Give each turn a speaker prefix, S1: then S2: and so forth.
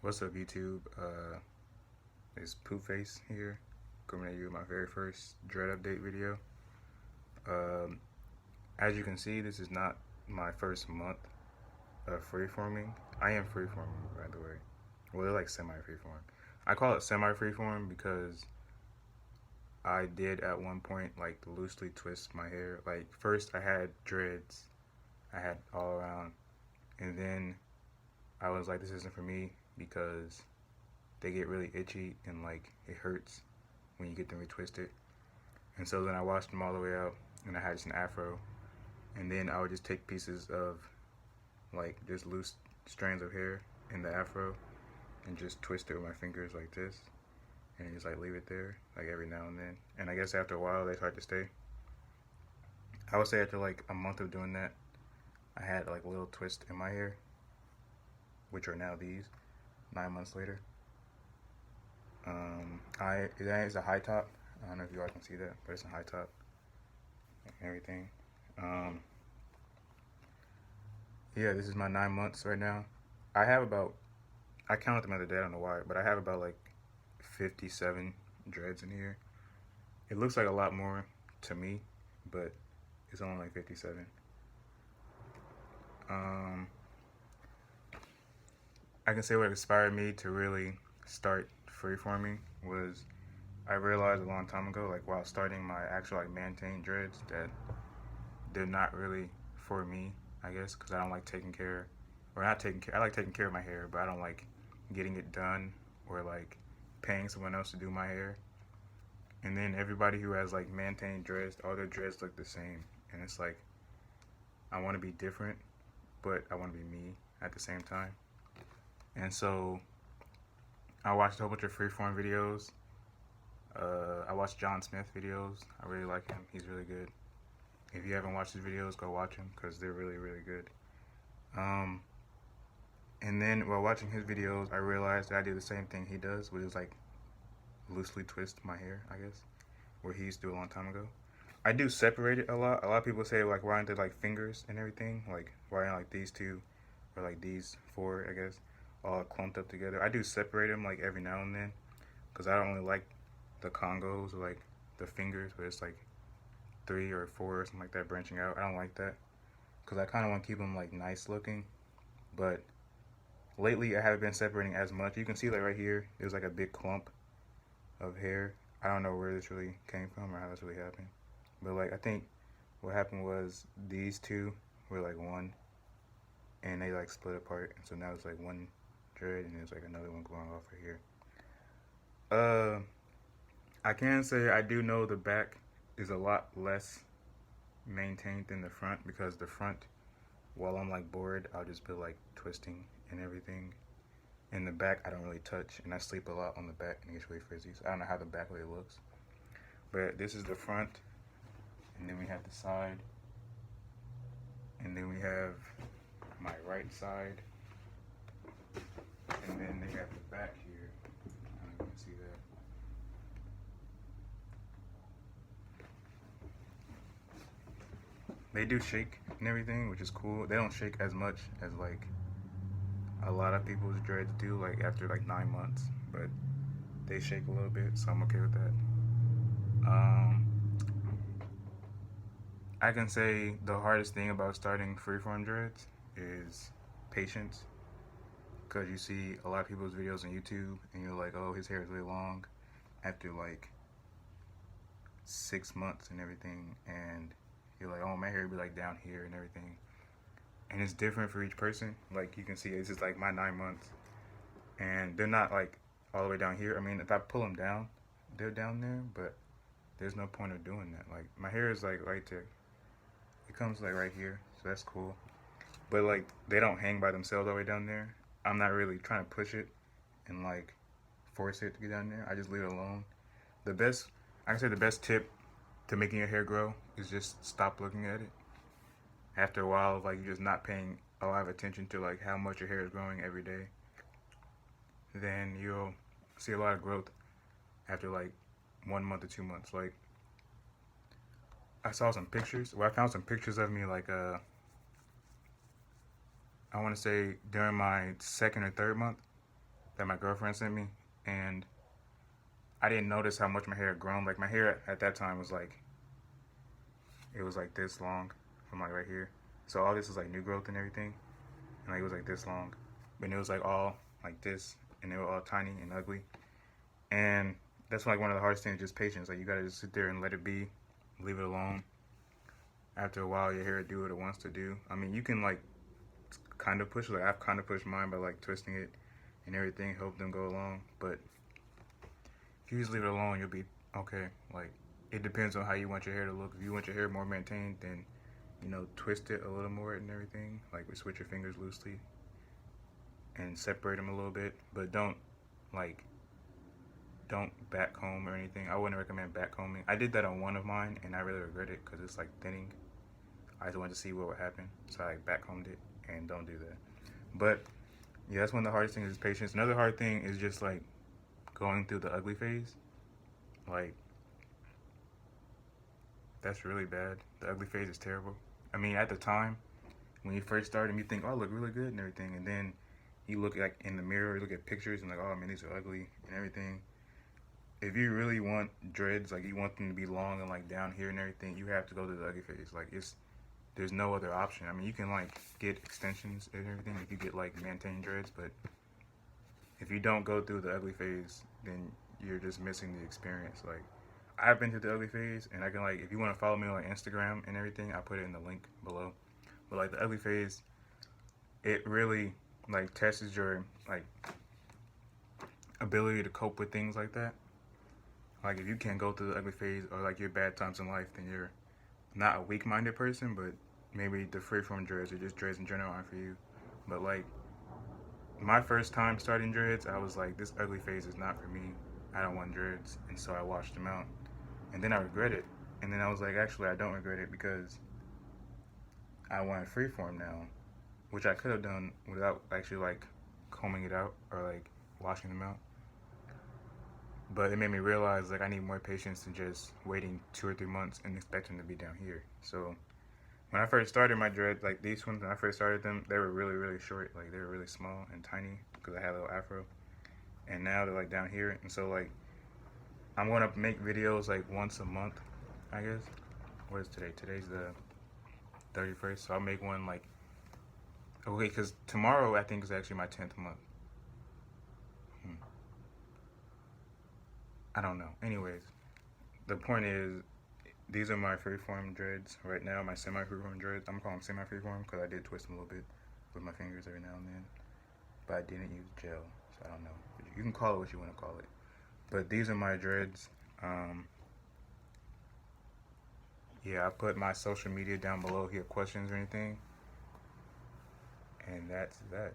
S1: What's up, YouTube? It's Pooh Face here, coming at you with my very first Dread Update video. Um, as you can see, this is not my first month of freeforming. I am freeforming, by the way. Well, they're like semi-freeform. I call it semi-freeform because I did at one point like loosely twist my hair. Like first I had dreads, I had all around, and then I was like, this isn't for me because they get really itchy and like it hurts when you get them retwisted. And so then I washed them all the way out and I had just an afro. And then I would just take pieces of like just loose strands of hair in the afro and just twist it with my fingers like this and just like leave it there like every now and then. And I guess after a while they start to stay. I would say after like a month of doing that, I had like a little twist in my hair, which are now these 9 months later. That is a high top. I don't know if you all can see that, but it's a high top and everything. Um, yeah, this is my 9 months right now. I have about, I counted them the other day, I don't know why, but I have about like 57 dreads in here. It looks like a lot more to me, but it's only like 57. I can say what inspired me to really start freeforming was I realized a long time ago, like while starting my actual like maintained dreads, that they're not really for me. I guess because I don't like taking care, or not taking care. I like taking care of my hair, but I don't like getting it done or like paying someone else to do my hair. And then everybody who has like maintained dreads, all their dreads look the same, and it's like I want to be different, but I want to be me at the same time. And so I watched a whole bunch of freeform videos. I watched John Smith videos. I really like him. He's really good. If you haven't watched his videos, go watch them because they're really, really good. Um, and then while watching his videos, I realized that I did the same thing he does, which is like loosely twist my hair, I guess, where he used to do a long time ago. I do separate it a lot. A lot of people say like why aren't there like fingers and everything? Like why aren't like these two or like these four, I guess, all clumped up together. I do separate them like every now and then because I don't really like the congos or like the fingers, but it's like 3 or 4 or something like that branching out. I don't like that because I kind of want to keep them like nice looking. But lately I haven't been separating as much. You can see like right here, there's like a big clump of hair. I don't know where this really came from or how this really happened. But like I think what happened was these two were like one and they like split apart. And so now it's like one dread and there's like another one going off right here. Uh, I can say I do know the back is a lot less maintained than the front because the front, while I'm like bored, I'll just be like twisting and everything. In the back, I don't really touch, and I sleep a lot on the back, and it gets really frizzy. So I don't know how the back really looks. But this is the front, and then we have the side, and then we have my right side, and then they have the back here. I don't know if you can see that. They do shake and everything, which is cool. They don't shake as much as like a lot of people's dreads do, like after like 9 months, but they shake a little bit, so I'm okay with that. Um, I can say the hardest thing about starting freeform dreads is patience, because you see a lot of people's videos on YouTube and you're like, oh, his hair is really long after like 6 months and everything, and you're like, oh, my hair would be like down here and everything. And it's different for each person. Like you can see, this is like my 9 months, and they're not like all the way down here. I mean, if I pull them down, they're down there, but there's no point of doing that. Like my hair is like right there. It comes like right here, so that's cool. But like they don't hang by themselves all the way down there. I'm not really trying to push it and like force it to get down there. I just leave it alone. The best, I can say the best tip to making your hair grow is just stop looking at it. After a while of like you're just not paying a lot of attention to like how much your hair is growing every day, then you'll see a lot of growth after like 1 month or 2 months. Like I saw some pictures. Well, I found some pictures of me like I want to say during my second or third month, that my girlfriend sent me, and I didn't notice how much my hair had grown. Like my hair at that time was like, it was like this long from like right here. So all this was like new growth and everything, and like it was like this long, but it was like all like this, and they were all tiny and ugly. And that's like one of the hardest things, just patience. Like you gotta just sit there and let it be, leave it alone. After a while, your hair will do what it wants to do. I mean, you can like kind of push. Like I've kind of pushed mine by like twisting it and everything, help them go along. But if you just leave it alone, you'll be okay. Like it depends on how you want your hair to look. If you want your hair more maintained, then twist it a little more and everything. Like switch your fingers loosely and separate them a little bit, but like don't back comb or anything. I wouldn't recommend back combing. I did that on one of mine and I really regret it because it's like thinning. I just wanted to see what would happen, so I like back combed it, and don't do that. But yeah, that's one of the hardest things is patience. Another hard thing is just like going through the ugly phase. Like that's really bad. The ugly phase is terrible. I mean, at the time when you first start and you think, oh, I look really good and everything, and then you look like in the mirror, you look at pictures and like, oh man, these are ugly and everything. If you really want dreads, like you want them to be long and like down here and everything, you have to go to the ugly phase. Like there's no other option. I mean, you can like get extensions and everything if you get like maintain dreads, but if you don't go through the ugly phase, then you're just missing the experience. Like I've been through the ugly phase, and I can like if you want to follow me on Instagram and everything, I put it in the link below. But like the ugly phase, it really like tests your like ability to cope with things like that. Like if you can't go through the ugly phase or like your bad times in life, then you're not a weak-minded person, but maybe the freeform dreads or just dreads in general aren't for you. But like my first time starting dreads, I was like, this ugly phase is not for me. I don't want dreads, and so I washed them out. And then I regret it. And then I was like, actually, I don't regret it because I want freeform now, which I could have done without actually like combing it out or like washing them out. But it made me realize like I need more patience than just waiting 2 or 3 months and expecting to be down here. So when I first started my dreads, like these ones, when I first started them, they were really, really short. Like they were really small and tiny because I had a little afro. And now they're like down here. And so like I'm going to make videos like once a month, I guess. What is today? Today's the 31st. So I'll make one like, okay, because tomorrow I think is actually my 10th month. I don't know. Anyways, the point is, these are my freeform dreads right now, my semi-freeform dreads. I'm calling them semi-freeform because I did twist them a little bit with my fingers every now and then. But I didn't use gel, so I don't know. You can call it what you want to call it. But these are my dreads. Yeah, I put my social media down below if you have questions or anything. And that's that.